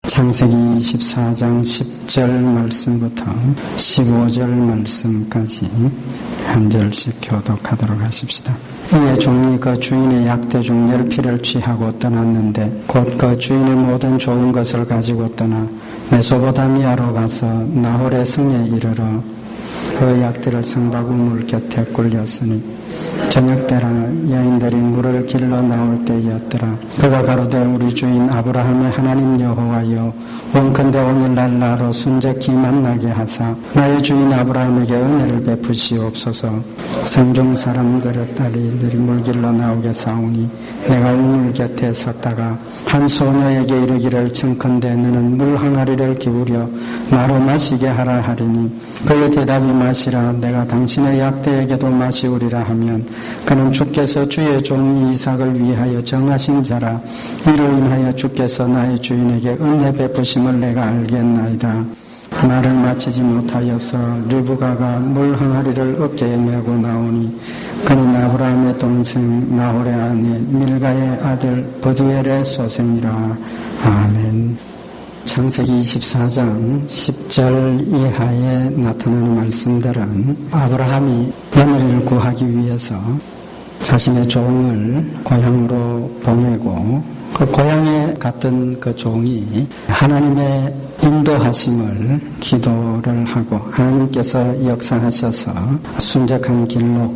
창세기 24장 10절 말씀부터 15절 말씀까지 한 절씩 교독하도록 하십시다. 이에 종이 그 주인의 약대 중 10피를 취하고 떠났는데 곧 그 주인의 모든 좋은 것을 가지고 떠나 메소포타미아로 가서 나홀의 성에 이르러 그 약대를 성바구물 곁에 굴렸으니 저녁 때라 여인들이 물을 길러 나올 때였더라. 그가 가로되 우리 주인 아브라함의 하나님 여호와여 원컨대 오늘날 나로 순적히 만나게 하사 나의 주인 아브라함에게 은혜를 베푸시옵소서. 성중 사람들의 딸이들이 물 길러 나오게 사오니 내가 우물 곁에 섰다가 한 소녀에게 이르기를 청컨대 너는 물 항아리를 기울여 나로 마시게 하라 하리니 그의 대답이 마시라 내가 당신의 약대에게도 마시우리라 하면 그는 주께서 주의 종 이삭을 위하여 정하신 자라 이로 인하여 주께서 나의 주인에게 은혜 베푸심을 내가 알겠나이다. 말을 마치지 못하여서 르브가가 물 항아리를 어깨에 메고 나오니 그는 아브라함의 동생 나홀의 아내 밀가의 아들 버두엘의 소생이라. 아멘. 창세기 24장 10절 이하에 나타나는 말씀들은 아브라함이 며느리를 구하기 위해서 자신의 종을 고향으로 보내고 그 고향에 갔던 그 종이 하나님의 인도하심을 기도를 하고 하나님께서 역사하셔서 순적한 길로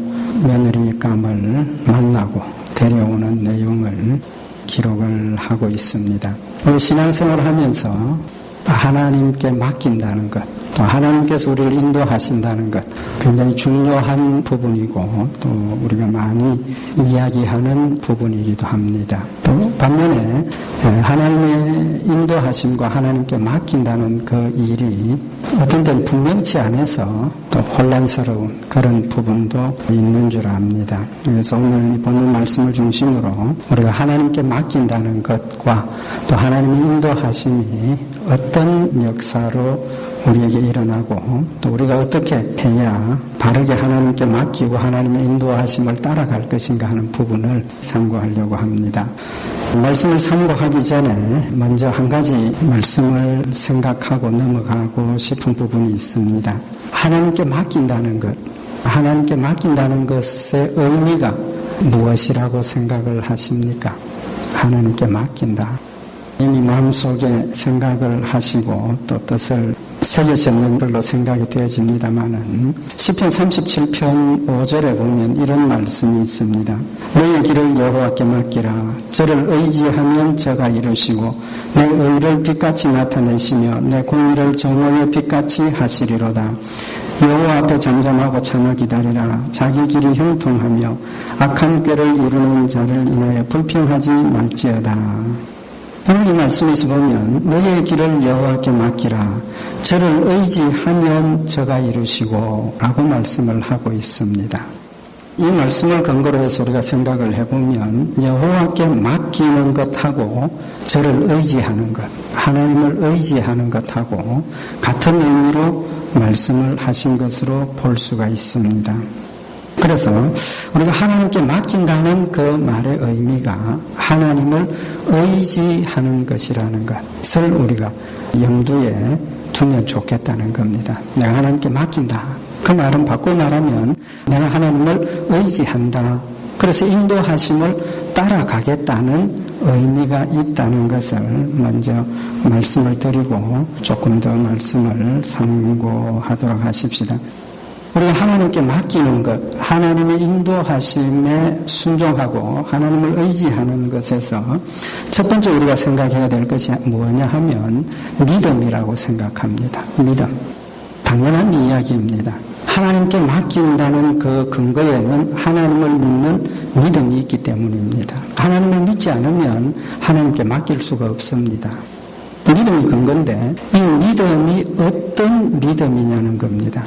며느리감을 만나고 데려오는 내용을 기록을 하고 있습니다. 신앙생활을 하면서 하나님께 맡긴다는 것, 또 하나님께서 우리를 인도하신다는 것 굉장히 중요한 부분이고 또 우리가 많이 이야기하는 부분이기도 합니다. 또 반면에 하나님의 인도하심과 하나님께 맡긴다는 그 일이 어떤 때는 분명치 않아서 또 혼란스러운 그런 부분도 있는 줄 압니다. 그래서 오늘 이 본문 말씀을 중심으로 우리가 하나님께 맡긴다는 것과 또 하나님의 인도하심이 어떤 역사로 우리에게 일어나고 또 우리가 어떻게 해야 바르게 하나님께 맡기고 하나님의 인도하심을 따라갈 것인가 하는 부분을 상고하려고 합니다. 말씀을 상고하기 전에 먼저 한 가지 말씀을 생각하고 넘어가고 싶은 부분이 있습니다. 하나님께 맡긴다는 것, 하나님께 맡긴다는 것의 의미가 무엇이라고 생각을 하십니까? 하나님께 맡긴다. 이미 마음속에 생각을 하시고 또 뜻을 새기셨는 걸로 생각이 되어집니다마는 시편 37편 5절에 보면 이런 말씀이 있습니다. 너의 길을 여호와께 맡기라. 저를 의지하면 저가 이루시고 내 의를 빛같이 나타내시며 내 공의를 정오의 빛같이 하시리로다. 여호와 앞에 잠잠하고 참아 기다리라. 자기 길이 형통하며 악한 꾀를 이루는 자를 인하여 불평하지 말지어다. 오늘 이 말씀에서 보면 너의 길을 여호와께 맡기라. 저를 의지하면 저가 이루시고 라고 말씀을 하고 있습니다. 이 말씀을 근거로 해서 우리가 생각을 해보면 여호와께 맡기는 것하고 저를 의지하는 것, 하나님을 의지하는 것하고 같은 의미로 말씀을 하신 것으로 볼 수가 있습니다. 그래서 우리가 하나님께 맡긴다는 그 말의 의미가 하나님을 의지하는 것이라는 것을 우리가 염두에 두면 좋겠다는 겁니다. 내가 하나님께 맡긴다. 그 말은 바꿔 말하면 내가 하나님을 의지한다. 그래서 인도하심을 따라가겠다는 의미가 있다는 것을 먼저 말씀을 드리고 조금 더 말씀을 상고하도록 하십시다. 우리가 하나님께 맡기는 것, 하나님의 인도하심에 순종하고 하나님을 의지하는 것에서 첫 번째 우리가 생각해야 될 것이 뭐냐 하면 믿음이라고 생각합니다. 믿음. 당연한 이야기입니다. 하나님께 맡긴다는 그 근거에는 하나님을 믿는 믿음이 있기 때문입니다. 하나님을 믿지 않으면 하나님께 맡길 수가 없습니다. 믿음이 근거인데 이 믿음이 어떤 믿음이냐는 겁니다.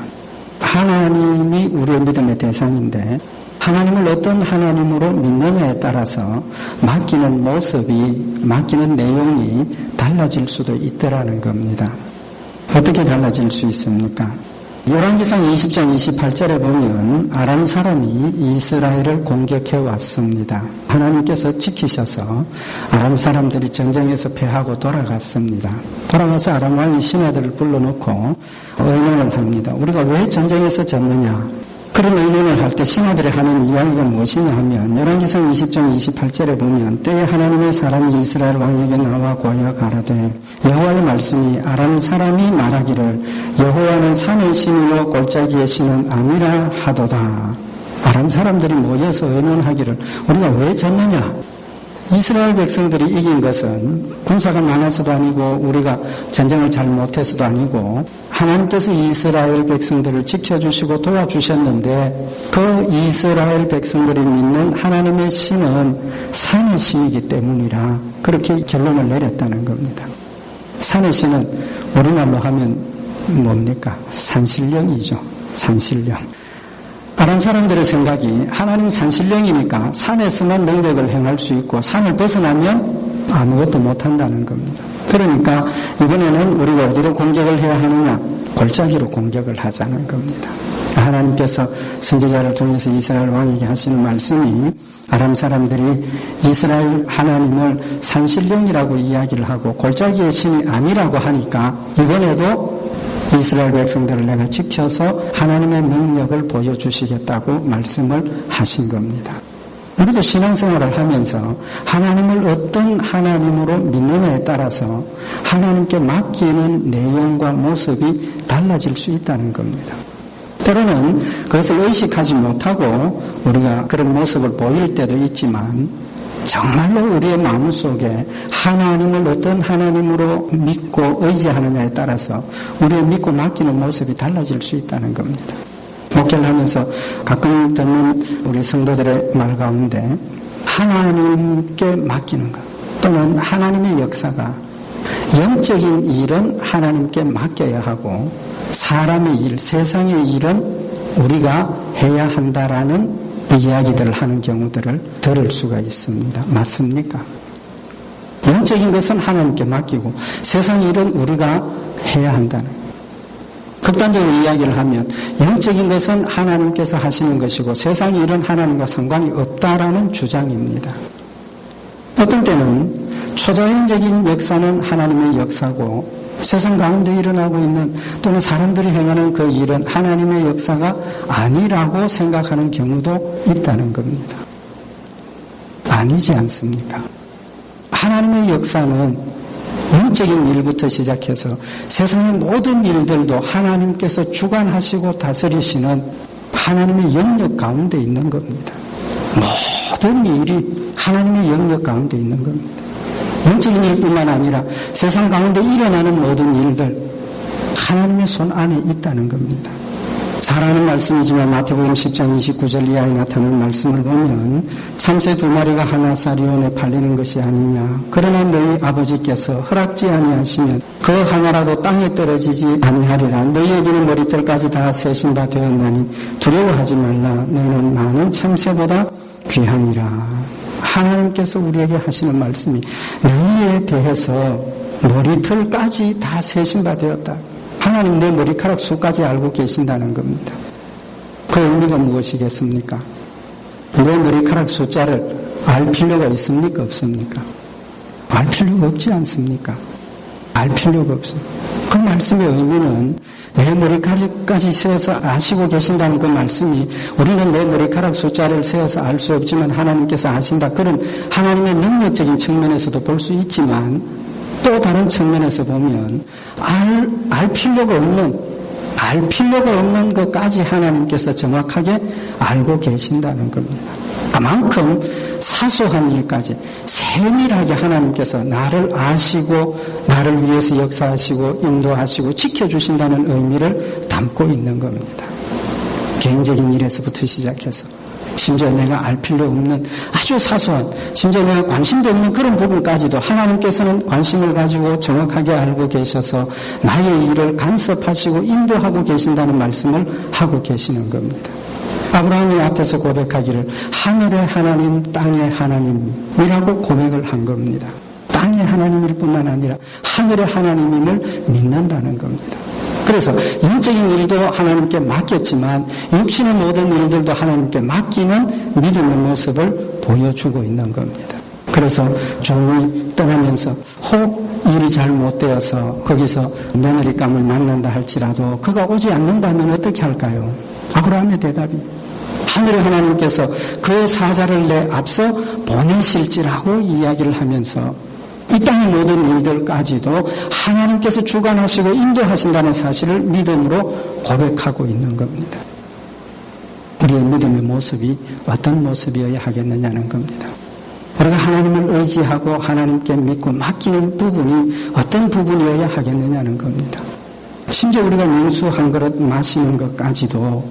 하나님이 우리의 믿음의 대상인데 하나님을 어떤 하나님으로 믿느냐에 따라서 맡기는 모습이, 맡기는 내용이 달라질 수도 있더라는 겁니다. 어떻게 달라질 수 있습니까? 열왕기상 20장 28절에 보면 아람 사람이 이스라엘을 공격해 왔습니다. 하나님께서 지키셔서 아람 사람들이 전쟁에서 패하고 돌아갔습니다. 돌아가서 아람 왕이 신하들을 불러놓고 의논을 합니다. 우리가 왜 전쟁에서 졌느냐? 그런 의논을 할 때 신하들이 하는 이야기가 무엇이냐 하면 열왕기상 20장 28절에 보면 때에 하나님의 사람이 이스라엘 왕에게 나와 고하여 가라되 여호와의 말씀이 아람 사람이 말하기를 여호와는 산의 신이요 골짜기의 신은 아니라 하도다. 아람 사람들이 모여서 의논하기를 우리가 왜 졌느냐? 이스라엘 백성들이 이긴 것은 군사가 많아서도 아니고 우리가 전쟁을 잘 못해서도 아니고 하나님께서 이스라엘 백성들을 지켜주시고 도와주셨는데 그 이스라엘 백성들이 믿는 하나님의 신은 산의 신이기 때문이라 그렇게 결론을 내렸다는 겁니다. 산의 신은 우리말로 하면 뭡니까? 산신령이죠. 산신령. 아람 사람들의 생각이 하나님 산신령이니까 산에서만 능력을 행할 수 있고 산을 벗어나면 아무것도 못한다는 겁니다. 그러니까 이번에는 우리가 어디로 공격을 해야 하느냐? 골짜기로 공격을 하자는 겁니다. 하나님께서 선지자를 통해서 이스라엘 왕에게 하시는 말씀이 아람 사람들이 이스라엘 하나님을 산신령이라고 이야기를 하고 골짜기의 신이 아니라고 하니까 이번에도 이스라엘 백성들을 내가 지켜서 하나님의 능력을 보여주시겠다고 말씀을 하신 겁니다. 우리도 신앙생활을 하면서 하나님을 어떤 하나님으로 믿느냐에 따라서 하나님께 맡기는 내용과 모습이 달라질 수 있다는 겁니다. 때로는 그것을 의식하지 못하고 우리가 그런 모습을 보일 때도 있지만 정말로 우리의 마음속에 하나님을 어떤 하나님으로 믿고 의지하느냐에 따라서 우리의 믿고 맡기는 모습이 달라질 수 있다는 겁니다. 목회를 하면서 가끔 듣는 우리 성도들의 말 가운데 하나님께 맡기는 것 또는 하나님의 역사가 영적인 일은 하나님께 맡겨야 하고 사람의 일, 세상의 일은 우리가 해야 한다라는 이야기들을 하는 경우들을 들을 수가 있습니다. 맞습니까? 영적인 것은 하나님께 맡기고 세상 일은 우리가 해야 한다는 거예요. 극단적으로 이야기를 하면 영적인 것은 하나님께서 하시는 것이고 세상 일은 하나님과 상관이 없다라는 주장입니다. 어떤 때는 초자연적인 역사는 하나님의 역사고 세상 가운데 일어나고 있는 또는 사람들이 행하는 그 일은 하나님의 역사가 아니라고 생각하는 경우도 있다는 겁니다. 아니지 않습니까? 하나님의 역사는 영적인 일부터 시작해서 세상의 모든 일들도 하나님께서 주관하시고 다스리시는 하나님의 영역 가운데 있는 겁니다. 모든 일이 하나님의 영역 가운데 있는 겁니다. 영적인 일뿐만 아니라 세상 가운데 일어나는 모든 일들 하나님의 손 안에 있다는 겁니다. 잘 아는 말씀이지만 마태복음 10장 29절 이하에 나타나는 말씀을 보면 참새 2마리가 하나 사리온에 팔리는 것이 아니냐. 그러나 너희 아버지께서 허락지 아니하시면 그 하나라도 땅에 떨어지지 아니하리라. 너희에게는 머리털까지 다 세신 바 되었나니 두려워하지 말라. 너희는 많은 참새보다 귀하니라. 하나님께서 우리에게 하시는 말씀이 너희에 대해서 머리털까지 다 세신 바 되었다. 하나님 내 머리카락 수까지 알고 계신다는 겁니다. 그 의미가 무엇이겠습니까? 내 머리카락 숫자를 알 필요가 있습니까? 없습니까? 알 필요가 없지 않습니까? 알 필요가 없습니다. 그 말씀의 의미는 내 머리카락까지 세어서 아시고 계신다는 그 말씀이 우리는 내 머리카락 숫자를 세어서 알 수 없지만 하나님께서 아신다. 그런 하나님의 능력적인 측면에서도 볼 수 있지만 또 다른 측면에서 보면 알 필요가 없는 것까지 하나님께서 정확하게 알고 계신다는 겁니다. 그만큼 사소한 일까지 세밀하게 하나님께서 나를 아시고 나를 위해서 역사하시고 인도하시고 지켜주신다는 의미를 담고 있는 겁니다. 개인적인 일에서부터 시작해서 심지어 내가 알 필요 없는 아주 사소한 심지어 내가 관심도 없는 그런 부분까지도 하나님께서는 관심을 가지고 정확하게 알고 계셔서 나의 일을 간섭하시고 인도하고 계신다는 말씀을 하고 계시는 겁니다. 아브라함이 앞에서 고백하기를 하늘의 하나님 땅의 하나님이라고 고백을 한 겁니다. 땅의 하나님일 뿐만 아니라 하늘의 하나님임을 믿는다는 겁니다. 그래서 영적인 일도 하나님께 맡겼지만 육신의 모든 일들도 하나님께 맡기는 믿음의 모습을 보여주고 있는 겁니다. 그래서 종이 떠나면서 혹 일이 잘 못되어서 거기서 며느리감을 만난다 할지라도 그가 오지 않는다면 어떻게 할까요? 아브라함의 대답이 하늘의 하나님께서 그 사자를 내 앞서 보내실지라고 이야기를 하면서 이 땅의 모든 일들까지도 하나님께서 주관하시고 인도하신다는 사실을 믿음으로 고백하고 있는 겁니다. 우리의 믿음의 모습이 어떤 모습이어야 하겠느냐는 겁니다. 우리가 하나님을 의지하고 하나님께 믿고 맡기는 부분이 어떤 부분이어야 하겠느냐는 겁니다. 심지어 우리가 냉수 한 그릇 마시는 것까지도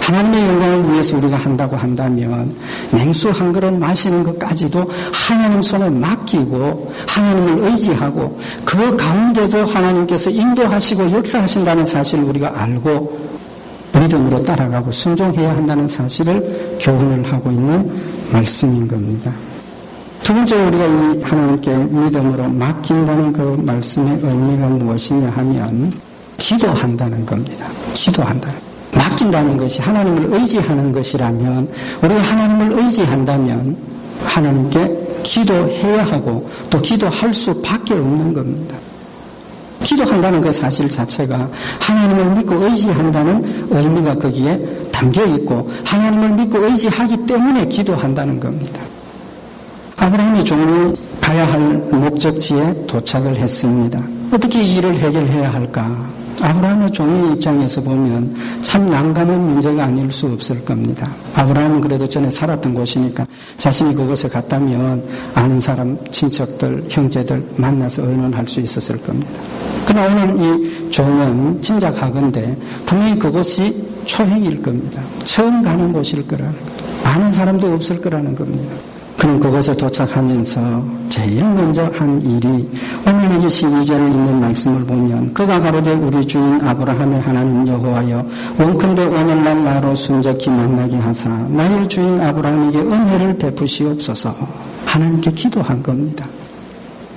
하나님의 영광을 위해서 우리가 한다고 한다면 냉수 한 그릇 마시는 것까지도 하나님 손에 맡기고 하나님을 의지하고 그 가운데도 하나님께서 인도하시고 역사하신다는 사실을 우리가 알고 믿음으로 따라가고 순종해야 한다는 사실을 교훈을 하고 있는 말씀인 겁니다. 두 번째로 우리가 이 하나님께 믿음으로 맡긴다는 그 말씀의 의미가 무엇이냐 하면 기도한다는 겁니다. 기도한다는 맡긴다는 것이 하나님을 의지하는 것이라면 우리가 하나님을 의지한다면 하나님께 기도해야 하고 또 기도할 수밖에 없는 겁니다. 기도한다는 그 사실 자체가 하나님을 믿고 의지한다는 의미가 거기에 담겨 있고 하나님을 믿고 의지하기 때문에 기도한다는 겁니다. 아브라함이 종이 가야 할 목적지에 도착을 했습니다. 어떻게 이 일을 해결해야 할까? 아브라함의 종의 입장에서 보면 참 난감한 문제가 아닐 수 없을 겁니다. 아브라함은 그래도 전에 살았던 곳이니까 자신이 그곳에 갔다면 아는 사람, 친척들, 형제들 만나서 의논할 수 있었을 겁니다. 그러나 오늘 이 종은 짐작하건대 분명히 그곳이 초행일 겁니다. 처음 가는 곳일 거라는 거예요. 아는 사람도 없을 거라는 겁니다. 그는 그곳에 도착하면서 제일 먼저 한 일이 오늘 여기 12절에 있는 말씀을 보면 그가 가로되 우리 주인 아브라함의 하나님 여호와여 원컨대 오늘날 나로 순적히 만나게 하사 나의 주인 아브라함에게 은혜를 베푸시옵소서. 하나님께 기도한 겁니다.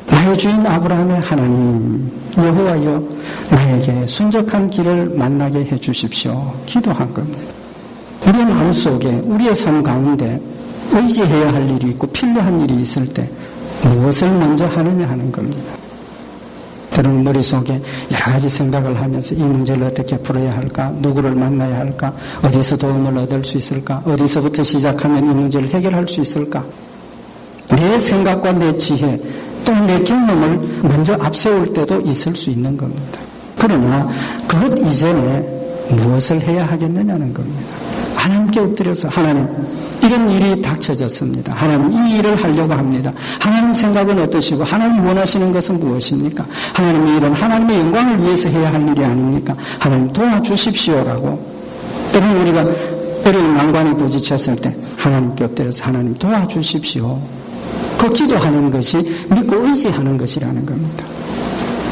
나의 주인 아브라함의 하나님 여호와여 나에게 순적한 길을 만나게 해주십시오. 기도한 겁니다. 우리의 마음속에 우리의 삶 가운데 의지해야 할 일이 있고 필요한 일이 있을 때 무엇을 먼저 하느냐 하는 겁니다. 때로는 머릿속에 여러 가지 생각을 하면서 이 문제를 어떻게 풀어야 할까? 누구를 만나야 할까? 어디서 도움을 얻을 수 있을까? 어디서부터 시작하면 이 문제를 해결할 수 있을까? 내 생각과 내 지혜 또 내 경험을 먼저 앞세울 때도 있을 수 있는 겁니다. 그러나 그것 이전에 무엇을 해야 하겠느냐는 겁니다. 하나님께 엎드려서 하나님 이런 일이 닥쳐졌습니다. 하나님 이 일을 하려고 합니다. 하나님 생각은 어떠시고 하나님 원하시는 것은 무엇입니까? 하나님 이 일은 하나님의 영광을 위해서 해야 할 일이 아닙니까? 하나님 도와주십시오라고 때로는 우리가 어려운 난관에 부딪혔을 때 하나님께 엎드려서 하나님 도와주십시오. 그 기도하는 것이 믿고 의지하는 것이라는 겁니다.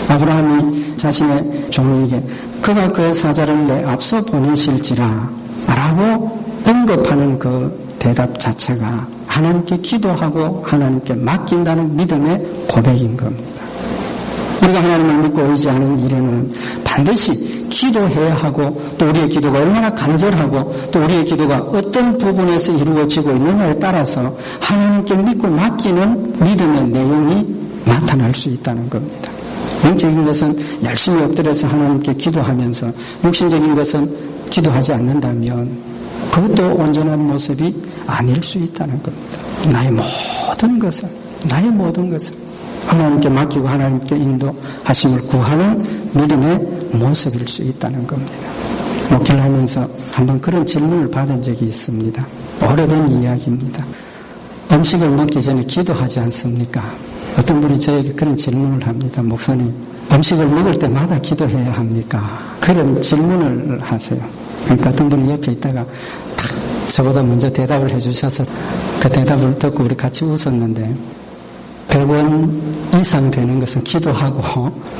아브라함이 자신의 종에게 그가 그 사자를 내 앞서 보내실지라 라고 언급하는 그 대답 자체가 하나님께 기도하고 하나님께 맡긴다는 믿음의 고백인 겁니다. 우리가 하나님을 믿고 의지하는 일에는 반드시 기도해야 하고 또 우리의 기도가 얼마나 간절하고 또 우리의 기도가 어떤 부분에서 이루어지고 있느냐에 따라서 하나님께 믿고 맡기는 믿음의 내용이 나타날 수 있다는 겁니다. 영적인 것은 열심히 엎드려서 하나님께 기도하면서 육신적인 것은 기도하지 않는다면 그것도 온전한 모습이 아닐 수 있다는 겁니다. 나의 모든 것을 하나님께 맡기고 하나님께 인도하심을 구하는 믿음의 모습일 수 있다는 겁니다. 목회를 하면서 한번 그런 질문을 받은 적이 있습니다. 오래된 이야기입니다. 음식을 먹기 전에 기도하지 않습니까? 어떤 분이 저에게 그런 질문을 합니다. 목사님, 음식을 먹을 때마다 기도해야 합니까? 그런 질문을 하세요. 그러니까 어떤 분이 옆에 있다가 탁 저보다 먼저 대답을 해주셔서 그 대답을 듣고 우리 같이 웃었는데 100원 이상 되는 것은 기도하고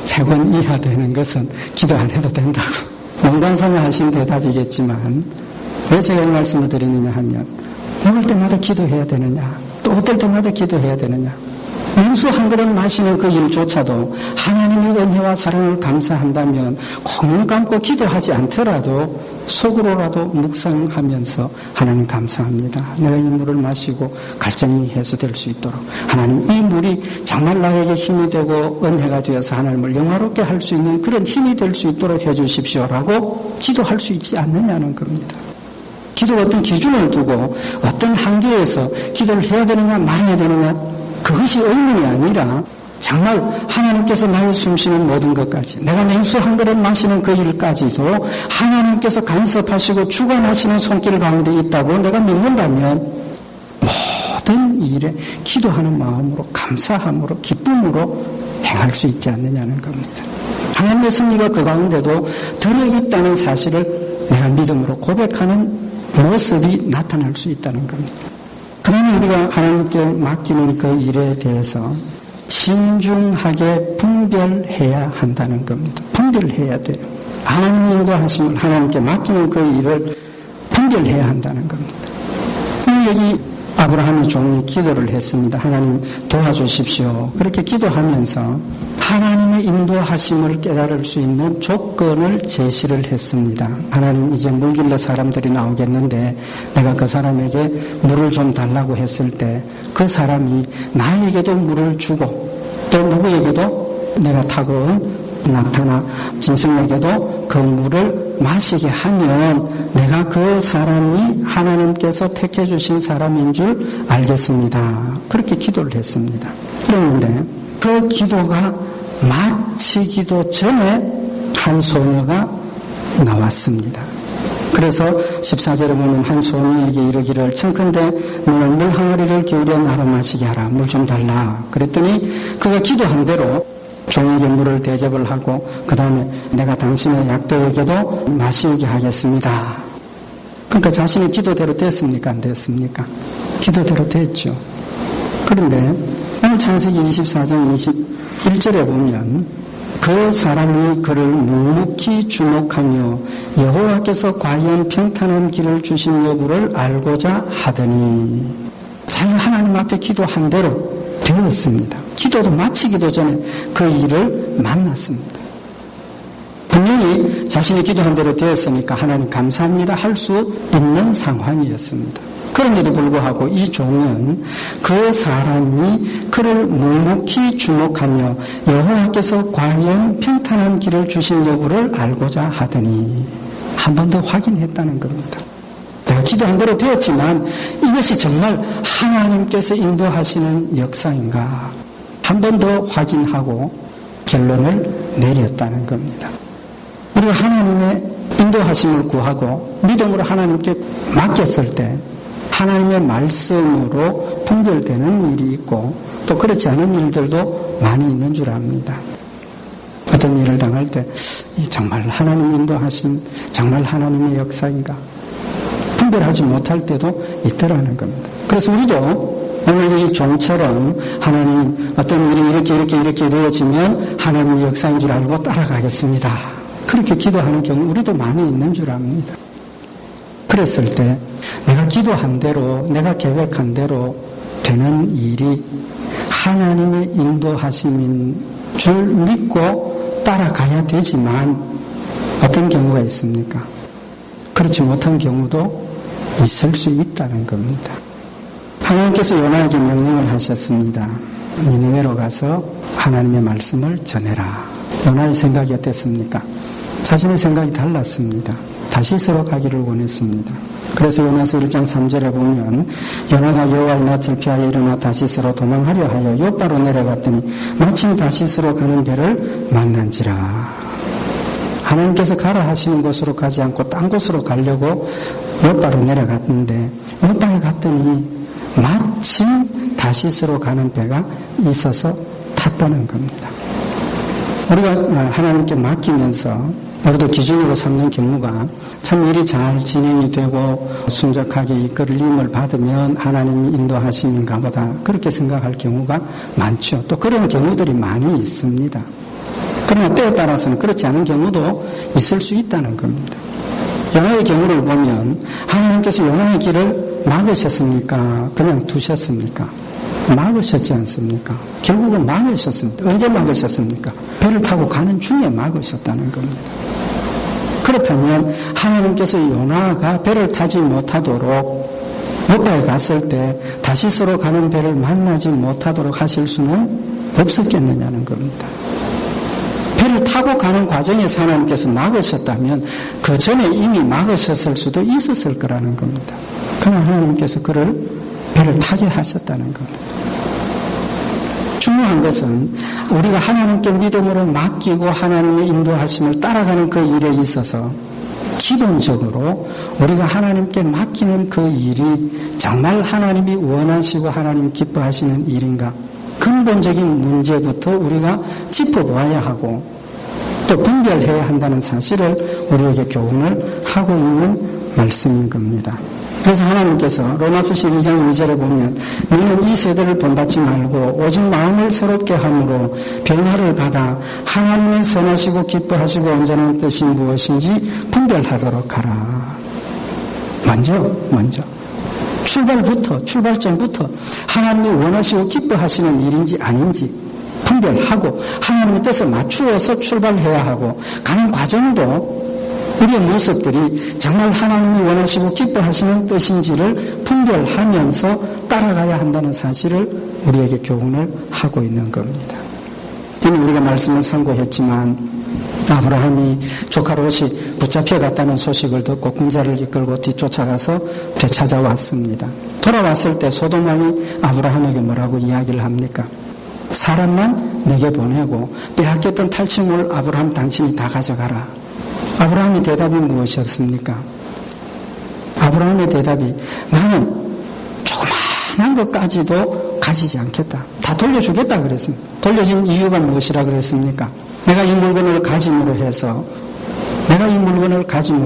100원 이하 되는 것은 기도 안 해도 된다고 농담삼아 하신 대답이겠지만 왜 제가 이 말씀을 드리느냐 하면 먹을 때마다 기도해야 되느냐 또 어떨 때마다 기도해야 되느냐 냉수 한 그릇 마시는 그 일조차도 하나님의 은혜와 사랑을 감사한다면 콩눈 감고 기도하지 않더라도 속으로라도 묵상하면서 하나님 감사합니다. 내가 이 물을 마시고 갈증이 해소될 수 있도록 하나님 이 물이 정말 나에게 힘이 되고 은혜가 되어서 하나님을 영화롭게 할 수 있는 그런 힘이 될 수 있도록 해주십시오라고 기도할 수 있지 않느냐는 겁니다. 기도가 어떤 기준을 두고 어떤 한계에서 기도를 해야 되느냐 말아야 되느냐 그것이 의문이 아니라 정말 하나님께서 나의 숨쉬는 모든 것까지 내가 냉수 한 그릇 마시는 그 일까지도 하나님께서 간섭하시고 주관하시는 손길 가운데 있다고 내가 믿는다면 모든 일에 기도하는 마음으로 감사함으로 기쁨으로 행할 수 있지 않느냐는 겁니다. 하나님의 섭리가 그 가운데도 들어있다는 사실을 내가 믿음으로 고백하는 모습이 나타날 수 있다는 겁니다. 그러면 우리가 하나님께 맡기는 그 일에 대해서 신중하게 분별해야 한다는 겁니다. 분별해야 돼요. 하나님의 인도하심을 하나님께 맡기는 그 일을 분별해야 한다는 겁니다. 여기 아브라함의 종이 기도를 했습니다. 하나님 도와주십시오. 그렇게 기도하면서 하나님의 인도하심을 깨달을 수 있는 조건을 제시를 했습니다. 하나님 이제 물 길러 사람들이 나오겠는데 내가 그 사람에게 물을 좀 달라고 했을 때 그 사람이 나에게도 물을 주고 또 누구에게도 내가 타고 온 낙타나 짐승에게도 그 물을 마시게 하면 내가 그 사람이 하나님께서 택해 주신 사람인 줄 알겠습니다. 그렇게 기도를 했습니다. 그랬는데 그 기도가 마치기도 전에 한 소녀가 나왔습니다. 그래서 14절에 보면 한 소녀에게 이르기를 청컨대 너는 물 항아리를 기울여 나로 마시게 하라. 물 좀 달라. 그랬더니 그가 기도한 대로 종에게 물을 대접을 하고 그 다음에 내가 당신의 약대에게도 마시게 하겠습니다. 그러니까 자신의 기도대로 됐습니까? 안 됐습니까? 기도대로 됐죠. 그런데 오늘 창세기 24장 21절에 보면 그 사람이 그를 묵묵히 주목하며 여호와께서 과연 평탄한 길을 주신 여부를 알고자 하더니 자기가 하나님 앞에 기도한 대로 되었습니다. 기도도 마치기도 전에 그 일을 만났습니다. 분명히 자신이 기도한 대로 되었으니까 하나님 감사합니다 할 수 있는 상황이었습니다. 그런데도 불구하고 이 종은 그 사람이 그를 묵묵히 주목하며 여호와께서 과연 평탄한 길을 주신 여부를 알고자 하더니 한 번 더 확인했다는 겁니다. 내가 기도한 대로 되었지만 이것이 정말 하나님께서 인도하시는 역사인가 한 번 더 확인하고 결론을 내렸다는 겁니다. 우리가 하나님의 인도하심을 구하고 믿음으로 하나님께 맡겼을 때 하나님의 말씀으로 분별되는 일이 있고 또 그렇지 않은 일들도 많이 있는 줄 압니다. 어떤 일을 당할 때 정말 하나님 인도하심, 정말 하나님의 역사인가 분별하지 못할 때도 있더라는 겁니다. 그래서 우리도 오늘 이 종처럼 하나님 어떤 일이 이렇게 이루어지면 하나님의 역사인 줄 알고 따라가겠습니다. 그렇게 기도하는 경우 우리도 많이 있는 줄 압니다. 그랬을 때 내가 기도한 대로 내가 계획한 대로 되는 일이 하나님의 인도하심인 줄 믿고 따라가야 되지만 어떤 경우가 있습니까? 그렇지 못한 경우도 있을 수 있다는 겁니다. 하나님께서 요나에게 명령을 하셨습니다. 니느웨로 가서 하나님의 말씀을 전해라. 요나의 생각이 어땠습니까? 자신의 생각이 달랐습니다. 다시스로 가기를 원했습니다. 그래서 요나서 1장 3절에 보면 요나가 여호와의 낯을 피하여 일어나 다시스로 도망하려 하여 요바로 내려갔더니 마침 다시스로 가는 배를 만난지라. 하나님께서 가라 하시는 곳으로 가지 않고 딴 곳으로 가려고 요바로 내려갔는데 요바에 갔더니 마침 다시스로 가는 배가 있어서 탔다는 겁니다. 우리가 하나님께 맡기면서 우리도 기준으로 삼는 경우가 참 일이 잘 진행이 되고 순적하게 이끌림을 받으면 하나님이 인도하시는가 보다 그렇게 생각할 경우가 많죠. 또 그런 경우들이 많이 있습니다. 그러나 때에 따라서는 그렇지 않은 경우도 있을 수 있다는 겁니다. 요나의 경우를 보면 하나님께서 요나의 길을 막으셨습니까? 그냥 두셨습니까? 막으셨지 않습니까? 결국은 막으셨습니다. 언제 막으셨습니까? 배를 타고 가는 중에 막으셨다는 겁니다. 그렇다면 하나님께서 요나가 배를 타지 못하도록 요파에 갔을 때 다시스로 가는 배를 만나지 못하도록 하실 수는 없었겠느냐는 겁니다. 배를 타고 가는 과정에서 하나님께서 막으셨다면 그 전에 이미 막으셨을 수도 있었을 거라는 겁니다. 그러나 하나님께서 그를 배를 타게 하셨다는 겁니다. 중요한 것은 우리가 하나님께 믿음으로 맡기고 하나님의 인도하심을 따라가는 그 일에 있어서 기본적으로 우리가 하나님께 맡기는 그 일이 정말 하나님이 원하시고 하나님 기뻐하시는 일인가? 근본적인 문제부터 우리가 짚어봐야 하고 또 분별해야 한다는 사실을 우리에게 교훈을 하고 있는 말씀인 겁니다. 그래서 하나님께서 로마서 12장 2절에 보면 너는 이 세대를 본받지 말고 오직 마음을 새롭게 함으로 변화를 받아 하나님의 선하시고 기뻐하시고 온전한 뜻이 무엇인지 분별하도록 하라. 먼저 출발점부터 하나님이 원하시고 기뻐하시는 일인지 아닌지 분별하고 하나님의 뜻에 맞추어서 출발해야 하고 가는 과정도 우리의 모습들이 정말 하나님이 원하시고 기뻐하시는 뜻인지를 분별하면서 따라가야 한다는 사실을 우리에게 교훈을 하고 있는 겁니다. 이미 우리가 말씀을 상고했지만 아브라함이 조카 롯이 붙잡혀갔다는 소식을 듣고 군사를 이끌고 뒤쫓아가서 되찾아왔습니다. 돌아왔을 때 소돔 왕이 아브라함에게 뭐라고 이야기를 합니까? 사람만 내게 보내고 빼앗겼던 탈취물 아브라함 당신이 다 가져가라. 아브라함의 대답이 무엇이었습니까? 아브라함의 대답이 나는 조그마한 것까지도 가지지 않겠다. 다 돌려주겠다 그랬습니다. 돌려준 이유가 무엇이라 그랬습니까? 내가 이 물건을 가짐으로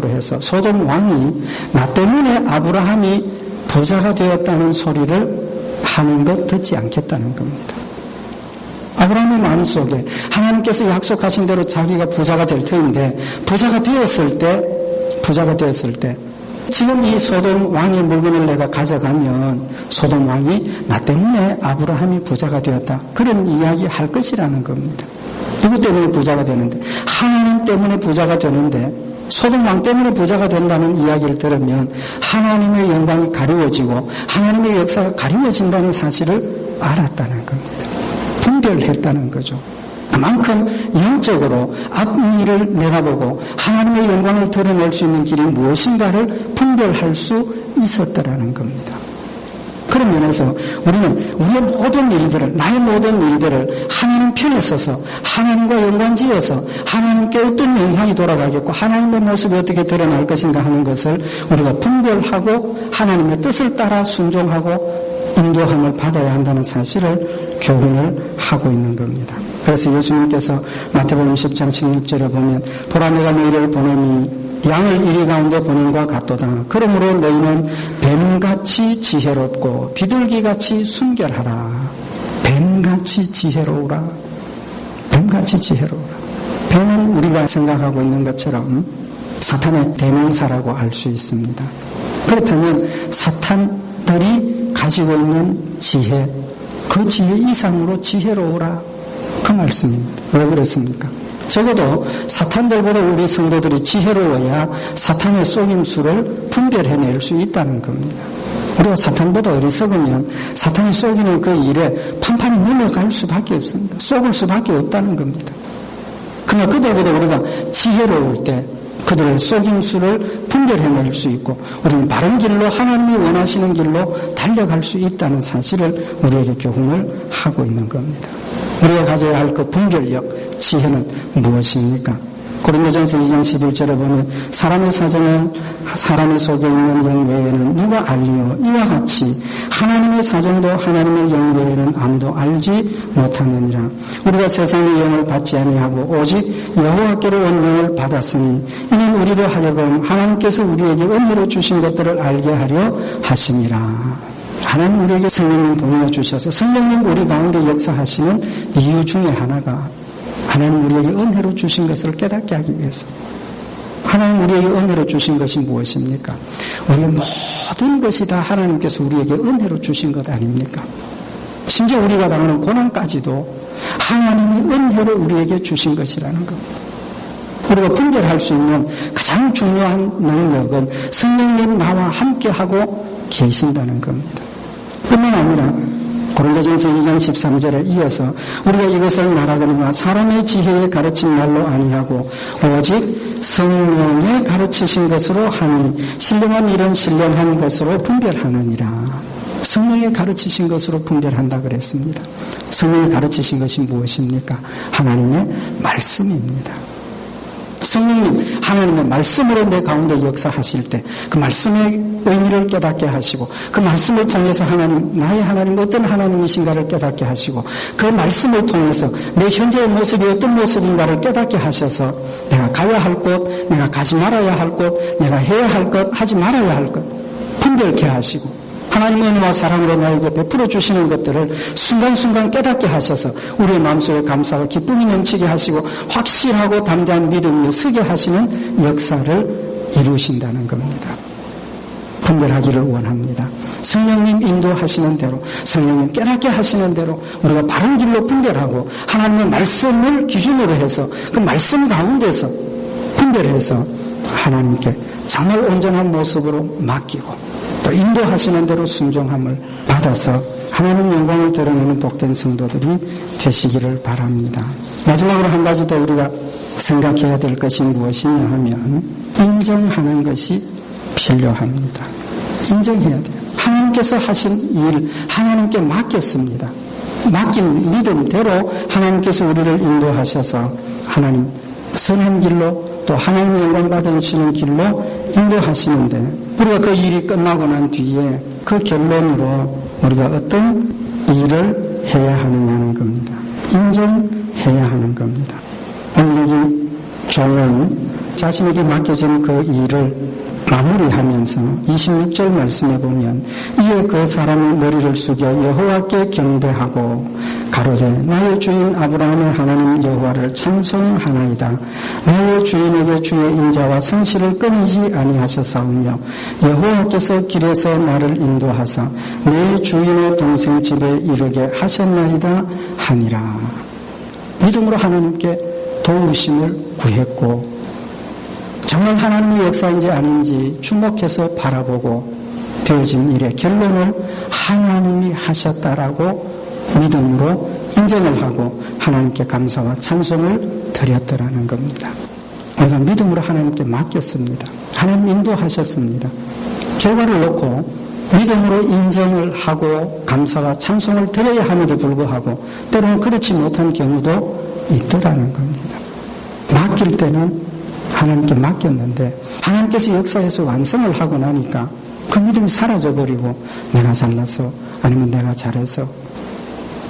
해서 소돔 왕이 나 때문에 아브라함이 부자가 되었다는 소리를 하는 것 듣지 않겠다는 겁니다. 아브라함의 마음속에 하나님께서 약속하신 대로 자기가 부자가 될 터인데 부자가 되었을 때 지금 이 소돔 왕의 물건을 내가 가져가면 소돔 왕이 나 때문에 아브라함이 부자가 되었다. 그런 이야기 할 것이라는 겁니다. 누구 때문에 부자가 되는데? 하나님 때문에 부자가 되는데 소돔 왕 때문에 부자가 된다는 이야기를 들으면 하나님의 영광이 가리워지고 하나님의 역사가 가리워진다는 사실을 알았다는 겁니다. 분별했다는 거죠. 그만큼 영적으로 앞일을 내다보고 하나님의 영광을 드러낼 수 있는 길이 무엇인가를 분별할 수 있었더라는 겁니다. 그런 면에서 우리는 우리의 모든 일들을, 나의 모든 일들을 하나님 편에 서서 하나님과 연관지어서 하나님께 어떤 영향이 돌아가겠고 하나님의 모습이 어떻게 드러날 것인가 하는 것을 우리가 분별하고 하나님의 뜻을 따라 순종하고 인도함을 받아야 한다는 사실을 교훈을 하고 있는 겁니다. 그래서 예수님께서 마태복음 10장 16절에 보면 보라 내가 너희를 보내니 양을 이리 가운데 보냄과 같도다. 그러므로 너희는 뱀같이 지혜롭고 비둘기같이 순결하라. 뱀같이 지혜로우라. 뱀은 우리가 생각하고 있는 것처럼 사탄의 대명사라고 알 수 있습니다. 그렇다면 사탄들이 가지고 있는 지혜, 그 지혜 이상으로 지혜로우라. 그 말씀입니다. 왜 그렇습니까? 적어도 사탄들보다 우리 성도들이 지혜로워야 사탄의 속임수를 분별해낼 수 있다는 겁니다. 우리가 사탄보다 어리석으면 사탄이 속이는 그 일에 판판이 넘어갈 수밖에 없습니다. 속을 수밖에 없다는 겁니다. 그러나 그들보다 우리가 지혜로울 때 그들의 속임수를 분별해낼 수 있고 우리는 바른 길로 하나님이 원하시는 길로 달려갈 수 있다는 사실을 우리에게 교훈을 하고 있는 겁니다. 우리가 가져야 할 그 분별력, 지혜는 무엇입니까? 고린도전서 2장 11절에 보면 사람의 사정은 사람의 속에 있는 영 외에는 누가 알리요? 이와 같이 하나님의 사정도 하나님의 영 외에는 아무도 알지 못하느니라. 우리가 세상의 영을 받지 아니하고 오직 여호와께로 온 영을 받았으니 이는 우리로 하여금 하나님께서 우리에게 은혜로 주신 것들을 알게 하려 하심이라. 하나님 우리에게 성령님 보내주셔서 성령님 우리 가운데 역사하시는 이유 중에 하나가 하나님 우리에게 은혜로 주신 것을 깨닫게 하기 위해서. 하나님 우리에게 은혜로 주신 것이 무엇입니까? 우리의 모든 것이 다 하나님께서 우리에게 은혜로 주신 것 아닙니까? 심지어 우리가 당하는 고난까지도 하나님이 은혜로 우리에게 주신 것이라는 겁니다. 우리가 분별할 수 있는 가장 중요한 능력은 성령님 나와 함께하고 계신다는 겁니다. 뿐만 아니라 고린도전서 2장 13절에 이어서 우리가 이것을 말하거니와 사람의 지혜에 가르친 말로 아니하고 오직 성령의 가르치신 것으로 하니 신령한 일은 신령한 것으로 분별하느니라. 성령의 가르치신 것으로 분별한다 그랬습니다. 성령이 가르치신 것이 무엇입니까? 하나님의 말씀입니다. 성령님 하나님의 말씀으로 내 가운데 역사하실 때 그 말씀의 의미를 깨닫게 하시고 그 말씀을 통해서 하나님, 나의 하나님 어떤 하나님이신가를 깨닫게 하시고 그 말씀을 통해서 내 현재의 모습이 어떤 모습인가를 깨닫게 하셔서 내가 가야 할 곳, 내가 가지 말아야 할 곳, 내가 해야 할 것, 하지 말아야 할 것 분별케 하시고 하나님의 은혜와 사랑으로 나에게 베풀어 주시는 것들을 순간순간 깨닫게 하셔서 우리의 마음속에 감사와 기쁨이 넘치게 하시고 확실하고 담대한 믿음이 서게 하시는 역사를 이루신다는 겁니다. 분별하기를 원합니다. 성령님 인도하시는 대로, 성령님 깨닫게 하시는 대로 우리가 바른 길로 분별하고 하나님의 말씀을 기준으로 해서 그 말씀 가운데서 분별해서 하나님께 정말 온전한 모습으로 맡기고 또 인도하시는 대로 순종함을 받아서 하나님 영광을 드러내는 복된 성도들이 되시기를 바랍니다. 마지막으로 한 가지 더 우리가 생각해야 될 것이 무엇이냐 하면 인정하는 것이 필요합니다. 인정해야 돼요. 하나님께서 하신 일 하나님께 맡겼습니다. 맡긴 믿음대로 하나님께서 우리를 인도하셔서 하나님 선한 길로 또 하나님 영광 받으시는 길로 인도하시는데 우리가 그 일이 끝나고 난 뒤에 그 결론으로 우리가 어떤 일을 해야 하느냐는 겁니다. 인정해야 하는 겁니다. 오늘 여기 종은 자신에게 맡겨진 그 일을 마무리하면서 26절 말씀에 보면 이에 그 사람이 머리를 숙여 여호와께 경배하고 가로되 나의 주인 아브라함의 하나님 여호와를 찬송하나이다. 나의 주인에게 주의 인자와 성실을 끊이지 아니하셨사오며 여호와께서 길에서 나를 인도하사 내 주인의 동생 집에 이르게 하셨나이다 하니라. 믿음으로 하나님께 도우심을 구했고 정말 하나님의 역사인지 아닌지 주목해서 바라보고 되어진 일의 결론을 하나님이 하셨다라고 믿음으로 인정을 하고 하나님께 감사와 찬송을 드렸더라는 겁니다. 우리가 믿음으로 하나님께 맡겼습니다. 하나님 인도하셨습니다. 결과를 놓고 믿음으로 인정을 하고 감사와 찬송을 드려야 함에도 불구하고 때로는 그렇지 못한 경우도 있더라는 겁니다. 맡길 때는 하나님께 맡겼는데 하나님께서 역사에서 완성을 하고 나니까 그 믿음이 사라져버리고 내가 잘나서 아니면 내가 잘해서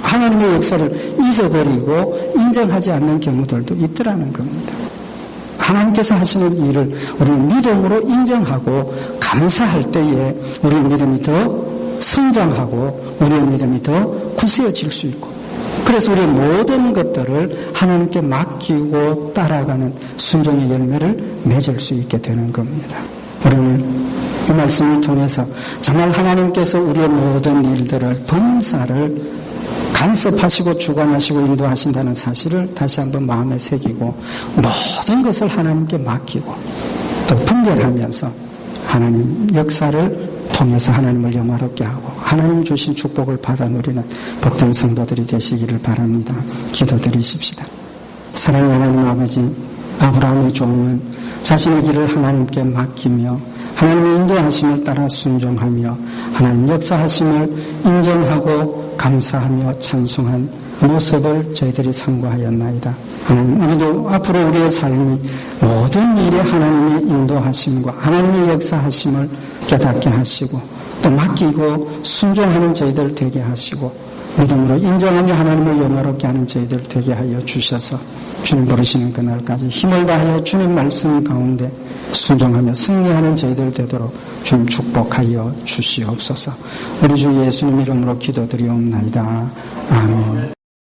하나님의 역사를 잊어버리고 인정하지 않는 경우들도 있더라는 겁니다. 하나님께서 하시는 일을 우리는 믿음으로 인정하고 감사할 때에 우리의 믿음이 더 성장하고 우리의 믿음이 더 굳세어질 수 있고 그래서 우리의 모든 것들을 하나님께 맡기고 따라가는 순종의 열매를 맺을 수 있게 되는 겁니다. 우리는 이 말씀을 통해서 정말 하나님께서 우리의 모든 일들을 범사를 간섭하시고 주관하시고 인도하신다는 사실을 다시 한번 마음에 새기고 모든 것을 하나님께 맡기고 또 분별하면서 하나님 역사를 통해서 하나님을 영화롭게 하고 하나님 주신 축복을 받아 누리는 복된 성도들이 되시기를 바랍니다. 기도드리십시다. 사랑하는 하나님 아버지, 아브라함의 종은 자신의 길을 하나님께 맡기며 하나님의 인도하심을 따라 순종하며 하나님 역사하심을 인정하고 감사하며 찬송한 모습을 저희들이 상고하였나이다. 하나님, 우리도 앞으로 우리의 삶이 모든 일에 하나님의 인도하심과 하나님의 역사하심을 깨닫게 하시고 또 맡기고 순종하는 저희들 되게 하시고 믿음으로 인정하며 하나님을 영화롭게 하는 저희들 되게 하여 주셔서 주님 부르시는 그날까지 힘을 다하여 주님 말씀 가운데 순종하며 승리하는 저희들 되도록 주님 축복하여 주시옵소서. 우리 주 예수님 이름으로 기도드리옵나이다. 아멘.